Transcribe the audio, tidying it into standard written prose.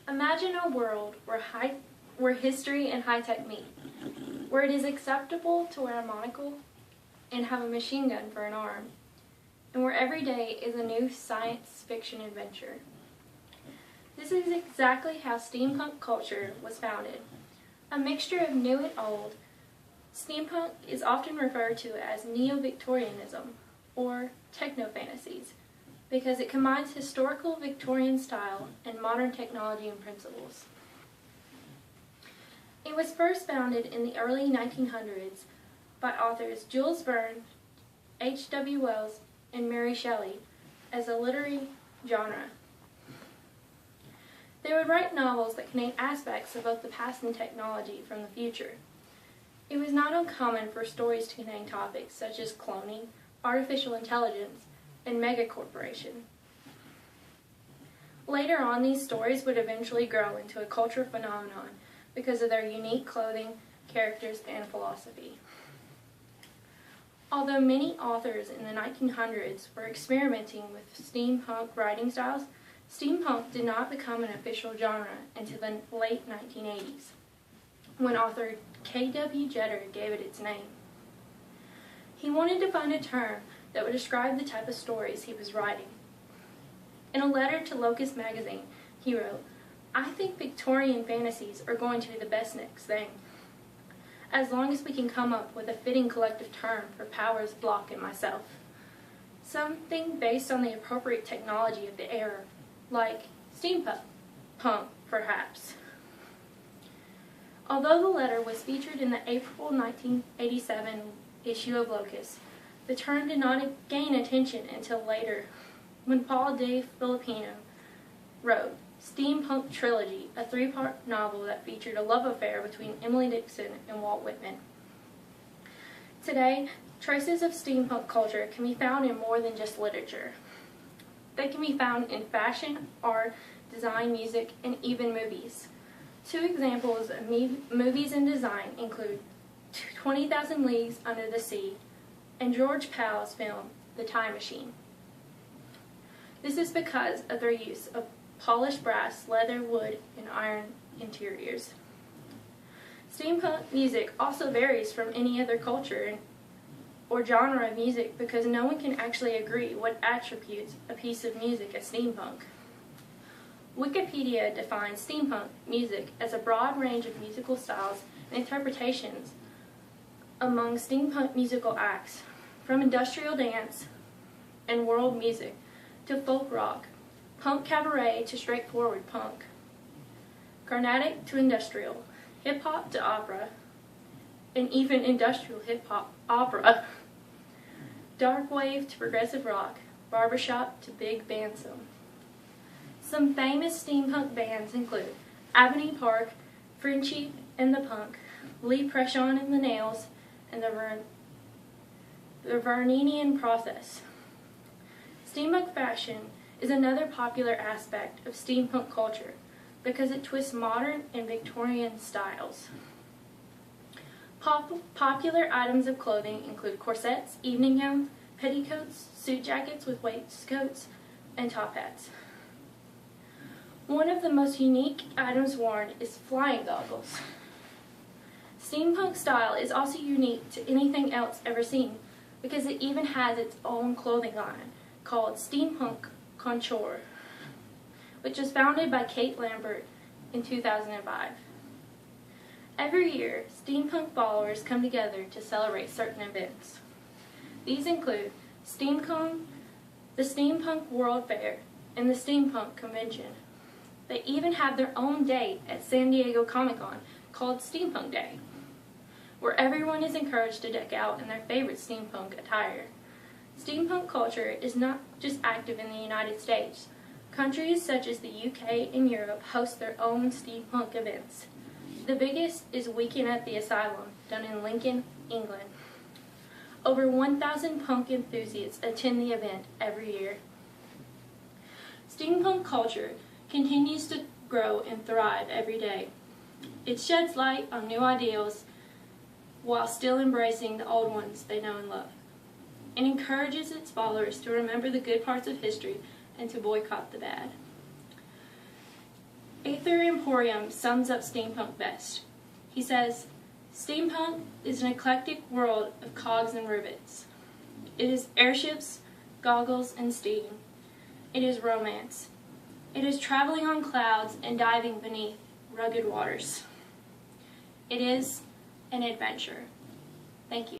Imagine a world where history and high-tech meet, where it is acceptable to wear a monocle and have a machine gun for an arm, and where every day is a new science fiction adventure. This is exactly how steampunk culture was founded. A mixture of new and old, steampunk is often referred to as neo-Victorianism or techno-fantasies because it combines historical Victorian style and modern technology and principles. It was first founded in the early 1900s by authors Jules Verne, H.W. Wells, and Mary Shelley as a literary genre. They would write novels that contained aspects of both the past and technology from the future. It was not uncommon for stories to contain topics such as cloning, artificial intelligence, and megacorporation. Later on, these stories would eventually grow into a cultural phenomenon because of their unique clothing, characters, and philosophy. Although many authors in the 1900s were experimenting with steampunk writing styles, steampunk did not become an official genre until the late 1980s, when author K.W. Jeter gave it its name. He wanted to find a term that would describe the type of stories he was writing. In a letter to Locus magazine, he wrote, "I think Victorian fantasies are going to be the best next thing, as long as we can come up with a fitting collective term for Powers, Block, and myself. Something based on the appropriate technology of the era, like steampunk, perhaps." Although the letter was featured in the April 1987 issue of Locus, the term did not gain attention until later, when Paul De Filipino wrote Steampunk Trilogy, a three-part novel that featured a love affair between Emily Dickinson and Walt Whitman. Today, traces of steampunk culture can be found in more than just literature. They can be found in fashion, art, design, music, and even movies. Two examples of movies and design include 20,000 Leagues Under the Sea and George Pal's film, The Time Machine. This is because of their use of polished brass, leather, wood, and iron interiors. Steampunk music also varies from any other culture or genre of music because no one can actually agree what attributes a piece of music as steampunk. Wikipedia defines steampunk music as a broad range of musical styles and interpretations among steampunk musical acts, from industrial dance and world music to folk rock, punk cabaret to straightforward punk, Carnatic to industrial, hip-hop to opera, and even industrial hip-hop opera, dark wave to progressive rock, barbershop to big bandsome. Some famous steampunk bands include Ebony Park, Frenchie and the Punk, Lee Preston and the Nails, and the Verninian Process. Steampunk fashion is another popular aspect of steampunk culture because it twists modern and Victorian styles. Popular items of clothing include corsets, evening gowns, petticoats, suit jackets with waistcoats, and top hats. One of the most unique items worn is flying goggles. Steampunk style is also unique to anything else ever seen because it even has its own clothing line called Steampunk Couture, which was founded by Kate Lambert in 2005. Every year, steampunk followers come together to celebrate certain events. These include SteamCon, the Steampunk World Fair, and the Steampunk Convention. They even have their own date at San Diego Comic-Con called Steampunk Day, where everyone is encouraged to deck out in their favorite steampunk attire. Steampunk culture is not just active in the United States. Countries such as the UK and Europe host their own steampunk events. The biggest is Weekend at the Asylum, done in Lincoln, England. Over 1,000 punk enthusiasts attend the event every year. Steampunk culture continues to grow and thrive every day. It sheds light on new ideals while still embracing the old ones they know and love. It encourages its followers to remember the good parts of history and to boycott the bad. Aether Emporium sums up steampunk best. He says, "Steampunk is an eclectic world of cogs and rivets. It is airships, goggles, and steam. It is romance. It is traveling on clouds and diving beneath rugged waters. It is an adventure." Thank you.